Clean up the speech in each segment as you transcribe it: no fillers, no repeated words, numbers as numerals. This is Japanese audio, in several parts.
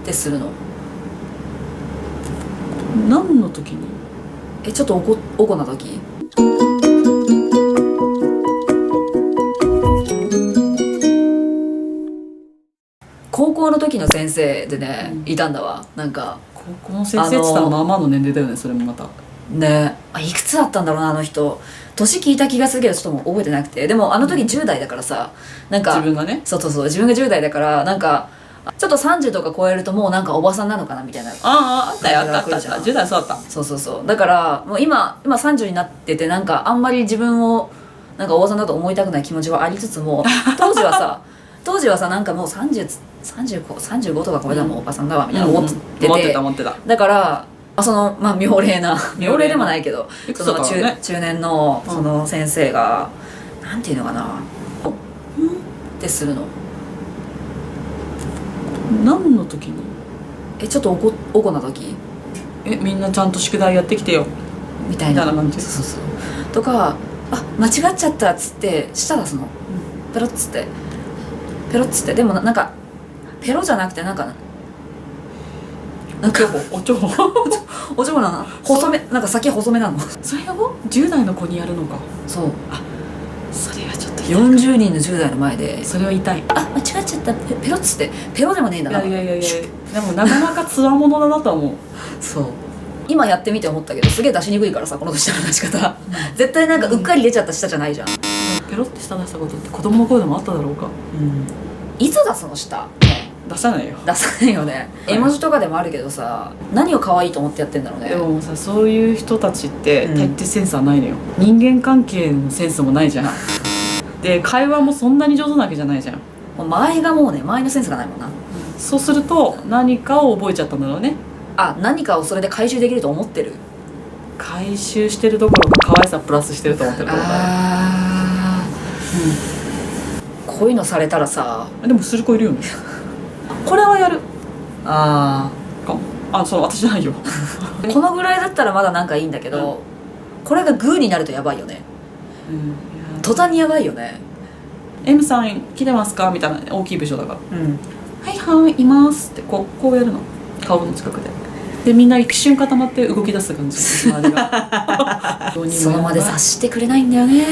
ってするの？何の時に？ちょっとおこな時？高校の時の先生でね、いたんだわ。なんか高校の先生って言ったらまあまあの年齢だよね。それもまたね、いくつだったんだろうな、あの人。年聞いた気がするけどちょっともう覚えてなくて。でもあの時10代だからさ、なんか自分がね。そう自分が10代だから、なんかちょっと30とか超えるともうなんかおばさんなのかなみたいな。あったよ、あった10代そうだった。そうだからもう今30になってて、なんかあんまり自分をなんかおばさんだと思いたくない気持ちはありつつも、当時はさなんかもう35とか超えたらもうおばさんだわみたいな思ってて、思ってた。だからまあ妙齢でもないけど、その中年のその先生が、なんていうのかな、ってするの。何の時に？ちょっとおこな時？みんなちゃんと宿題やってきてよみたいな感じ。そうとか、間違っちゃったっつって舌出すの、ペロッつってでもなんかペロじゃなくてなんかおちょぼおちょぼなの、細め、なんか先細めなの。それを10代の子にやるのか。そう、それはちょっと40人の10代の前で、それは痛い。間違っちゃった、ペロッつって、ペロでもねえんだな。いやでもなかなかつわものだなとは思う。そう今やってみて思ったけど、すげえ出しにくいからさ、この舌の出し方、絶対なんかうっかり出ちゃった舌じゃないじゃん。ペロって舌出したことって子供の頃でもあっただろうか。いつ出すの舌？出さないよ。出さないよね。絵文字とかでもあるけどさ、何を可愛いと思ってやってんだろうね。でもさ、そういう人たちって大抵センスはないのよ。人間関係のセンスもないじゃん。で会話もそんなに上手なわけじゃないじゃん。前のセンスがないもんな。そうすると何かを覚えちゃったんだろうね。何かをそれで回収できると思ってる。回収してるどころか可愛さプラスしてると思ってると思う。こういうのされたらさ、でもする子いるよね。これはやる。そう私じゃないよ。このぐらいだったらまだなんかいいんだけど、これがグーになるとやばいよね。途端にやばいよね。 M さん来てますかみたいな大きい部署だから、はいはいいますってこうやるの、顔の近くでみんな一瞬固まって動き出す感じ。周りがその場で察してくれないんだよね。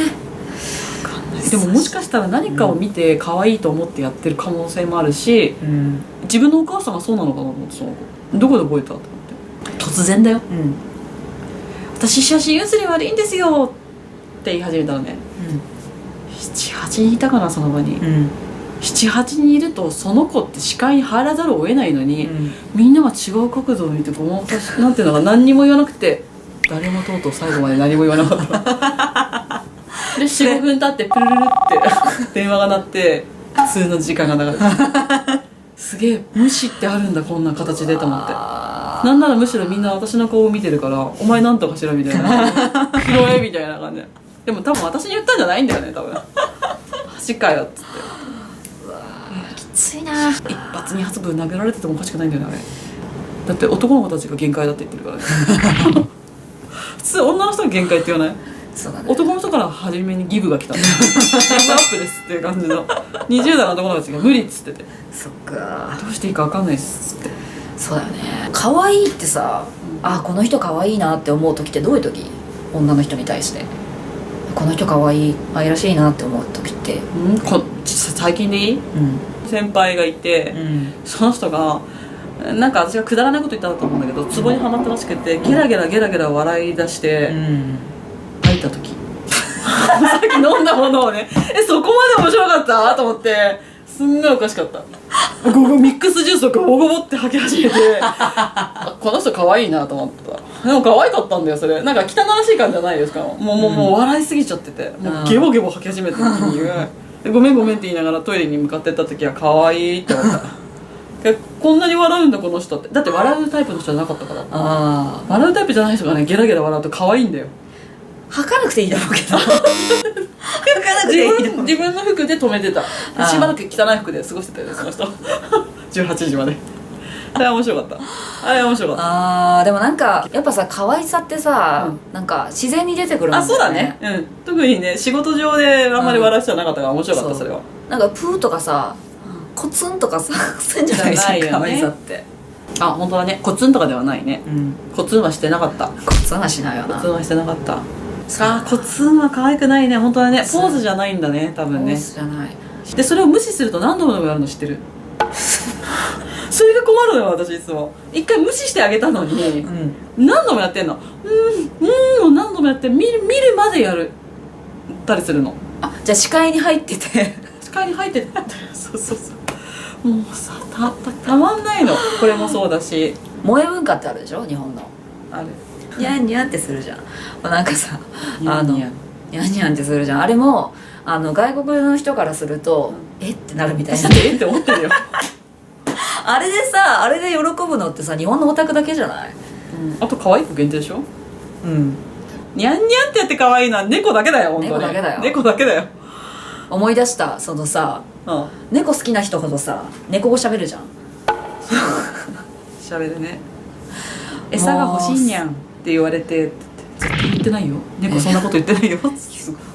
でももしかしたら何かを見て可愛いと思ってやってる可能性もあるし、自分のお母さんがそうなのかなと思って、その子どこで覚えたと思って突然だよ、私写真写り悪いんですよって言い始めたらね、78人いたかなその場に、78人いるとその子って視界に入らざるを得ないのに、みんなが違う角度を見てごまかしなんていうのが何にも言わなくて、誰もとうとう最後まで何も言わなかったで 4,5 分経ってプルルルって電話が鳴って普通の時間が流れてすげえ無視ってあるんだこんな形でと思って、なんならむしろみんな私の顔を見てるからお前なんとかしろみたいな拾えみたいな感じでも多分私に言ったんじゃないんだよね多分マジかよっつって、きついな。一発二発分殴られててもおかしくないんだよねあれ。だって男の子たちが限界だって言ってるからね普通女の人が限界って言わない？そうだね、男の人から初めにギブが来たのギブアップですっていう感じの20代の男の子たちが無理っつってて、そっか、どうしていいか分かんないっすって。そうだよね。可愛いってさ、この人可愛いなって思う時ってどういう時？女の人に対してこの人可愛い、愛らしいなって思う時って、最近でいい？先輩がいて、その人がなんか私がくだらないこと言ったんだと思うんだけど、ツボにはまったらしくてゲラゲラ笑い出して、吐いた時さっき飲んだものをねそこまで面白かったと思ってすんごいおかしかった。ミックスジュースをゴボゴボって吐き始めてこの人可愛いなと思った。でも可愛かったんだよそれ。なんか汚らしい感じじゃないですか。もう笑いすぎちゃってて、もうゲボゲボ吐き始めた時にでごめんって言いながらトイレに向かってった時は可愛いって思ったこんなに笑うんだこの人って。だって笑うタイプの人じゃなかったから。笑うタイプじゃない人がねゲラゲラ笑うと可愛いんだよ。吐かなくていいだろうけど吐かなくていいだろう。自分の服で止めてた。しばらく汚い服で過ごしてたよねその人18時まで。あれ面白かった。あれ面白かった。でもなんかやっぱさ可愛さってさ、なんか自然に出てくるんだよね。そうだね、特にね仕事上であんまり笑う人はなかったから面白かった。それはなんかプーとかさコツンとかさするんじゃないですか、可愛さって。あ、本当だね。コツンとかではないね。うんコツンはしてなかった。コツはしないよな。コツンはしてなかった。あ、コツンは可愛くないね。本当だね。ポーズじゃないんだね、多分ね。ポーズじゃない。でそれを無視すると何度もやるの知ってる？それが困るのよ、私いつも。一回無視してあげたのに、何度もやってんの。を何度もやって見るまでやるたりするの。あ、じゃあ視界に入ってて視界に入ってそうそうそう、もうさ、たまんないの。これもそうだし、萌え文化ってあるでしょ、日本の。あれニャンニャンってするじゃん。なんかさ、ニャンニャンニャンニャンってするじゃん。あれも外国の人からすると、えってなるみたいな。えって思ってるよ。あれでさ、あれで喜ぶのってさ、日本のオタクだけじゃない？あと可愛い子限定でしょ。うんニャンニャンってやって可愛いのは猫だけだよ、本当に。猫だけだよ。猫だけだよ。思い出した。そのさ、猫好きな人ほどさ、猫語喋るじゃん。しゃべるね。餌が欲しいにゃんって言われて、絶対言ってないよ、猫そんなこと言ってないよ。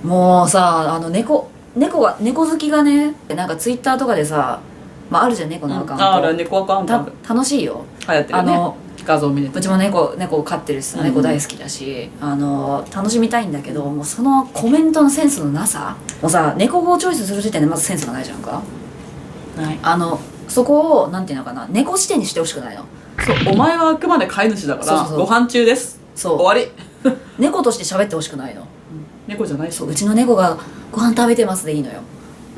もうさ、猫好きがね、なんかツイッターとかでさ、まああるじゃん、猫のアカウント。ある、猫アカウントある。楽しいよ。流行ってるね。画像見れて。うちも猫飼ってるしさ、猫大好きだし、楽しみたいんだけど、もうそのコメントのセンスのなさ、もうさ、猫語をチョイスする時点でまずセンスがないじゃんか。ない。そこをなんていうのかな、猫視点にしてほしくないの。そう、お前はあくまで飼い主だから、そうそうそうご飯中です。そう終わり。猫として喋ってほしくないの。猫じゃないし。そう、うちの猫がご飯食べてますでいいのよ。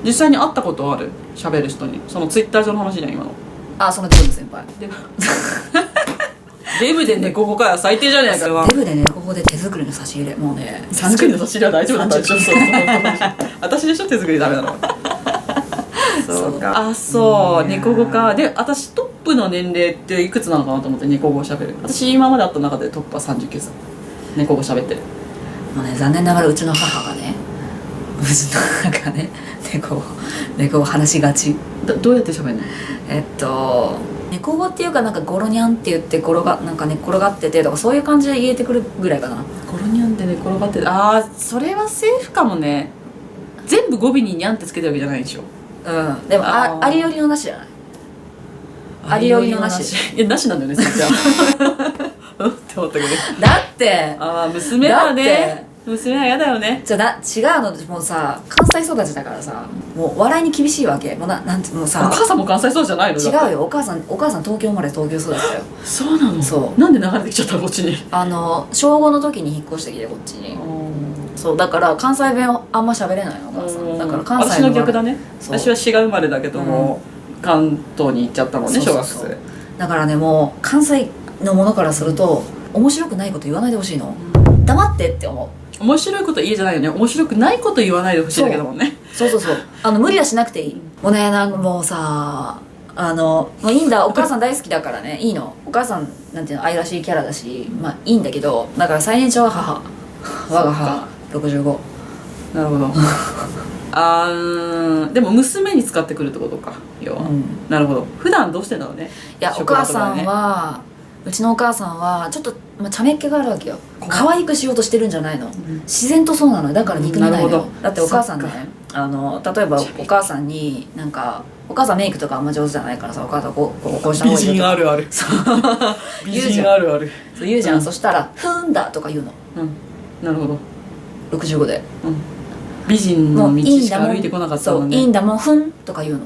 実際に会ったことある？喋る人に。そのツイッター上の話じゃん、今の。あ、そのデブの先輩。デブで猫語かよ、最低じゃねえかよ。デブで猫語で手作りの差し入れ、もうね、手作りの差し入れは大丈夫だったでしょ。そう私でしょ、手作りダメなの。そうか。あ、そう、猫語か。で、私トップの年齢っていくつなのかなと思って猫語を喋る。私今まで会った中でトップは39歳。猫語喋ってる。もうね、残念ながらうちの母がね、猫を話しがち。どうやって喋るの？猫語っていうか、なんかゴロニャンって言ってなんか寝っ転がっててとか、そういう感じで言えてくるぐらいかな。ゴロニャンって寝転がってる。ああ、それはセーフかもね。全部語尾にニャンってつけてるわけじゃないでしょ。うん。でもありよりのなしじゃない。ありよりのなし。いや、なしなんだよね、じゃあ。って思ったけど。だって娘はね、娘は嫌だよね。違うの。もうさ、関西育ちだからさ、もう笑いに厳しいわけ。もうなんて、もうさ、お母さんも関西そうじゃないの？違うよ、お母さん東京生まれ東京育ちだよ。そうなの？そうなんで流れてきちゃったの、こっちに。小5の時に引っ越してきて、こっちに。そう、だから関西弁をあんま喋れないの、お母さん。だから関西私の逆だね。そう、私は滋賀生まれだけども、関東に行っちゃったもんね、小学生。だからね、もう関西のものからすると面白くないこと言わないでほしいの。黙ってって思う。面白いこと言えじゃないよね。面白くないこと言わないでほしいだけだもんね。そう無理はしなくていい。もうね、なんかもうさ、もういいんだ、お母さん大好きだからね、いいの。お母さんなんていうの、愛らしいキャラだし、まあいいんだけど、だから最年長は母、我が母65。なるほど。でも娘に使ってくるってことか、要は。なるほど。普段どうしてんだろうね。いや、お母さんは、うちのお母さんはちょっと、茶目っ気があるわけよ。可愛くしようとしてるんじゃないの、自然とそうなのよ。だから憎めないのよ。だってお母さんね、例えばお母さんになんか、お母さんメイクとかあんま上手じゃないからさ、お母さんこうした方がいいよとか。美人あるある。美人あるある。そう言うじゃん。そしたら「ふんだ」とか言うの。なるほど。65で美人の道しか歩いてこなかったのね。いいんだもん、ふんとか言うの。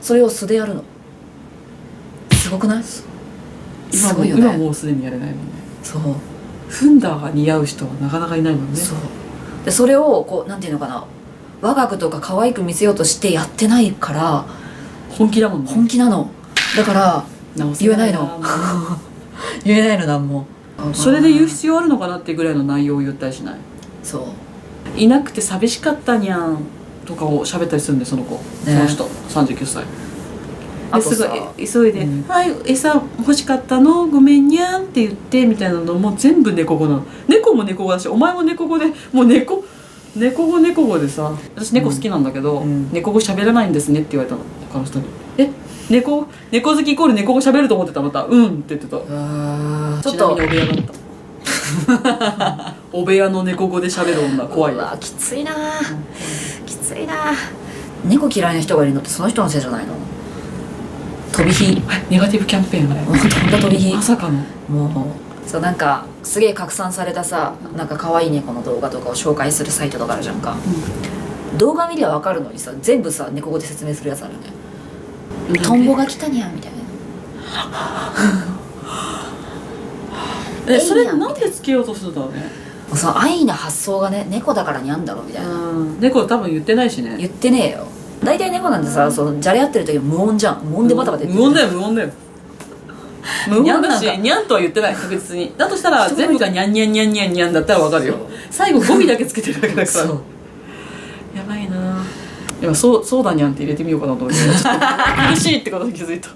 それを素でやるの。すごくない？すごいよね。今もうすでにやれないもんね。そう。フンダーが似合う人はなかなかいないもんね。そうで、それをこう、なんていうのかな、我が子とか可愛く見せようとしてやってないから、本気だもんね。本気なの。だから言えないの。言えないの、なんも。それで言う必要あるのかなっていうぐらいの内容を言ったりしない？そう。いなくて寂しかったにゃんとかを喋ったりするんで、その子、その人39歳ですぐ急いで「はい、餌欲しかったのごめんにゃん」って言ってみたいなのも全部猫語なの。猫も猫語だし、お前も猫語で、もう猫語でさ、私猫好きなんだけど、猫語喋らないんですねって言われたの、他の人に。猫好きイコール猫語喋ると思ってた？またって言ってた。ちなみにお部屋だったお部屋の猫語で喋る女怖いよ。きついな、きついな。猫嫌いな人がいるのってその人のせいじゃないの？飛び火ネガティブキャンペーンあれとんだ飛び火まさかのもうそうなんかすげえ拡散されたさなんか可愛い猫の動画とかを紹介するサイトとかあるじゃんか、動画見りゃ分かるのにさ全部さ猫語で説明するやつあるよね。トンボが来たにゃんみたいなそれなんでつけようとしてたのね。その安易な発想がね猫だからにゃんだろみたいな、猫多分言ってないしね。言ってねえよ。大体猫なんてさそのじゃれ合ってる時無音じゃん。無音でバタバタ言ってる。無音だよ無音だよ無音だしニャンとは言ってない確実に。だとしたら全部がニャンニャンニャンニャンニャンだったら分かるよ。最後語尾だけつけてるだけだからそうやばいな。今そうだにゃんって入れてみようかなと思ってちょっと苦しいってことに気づいた。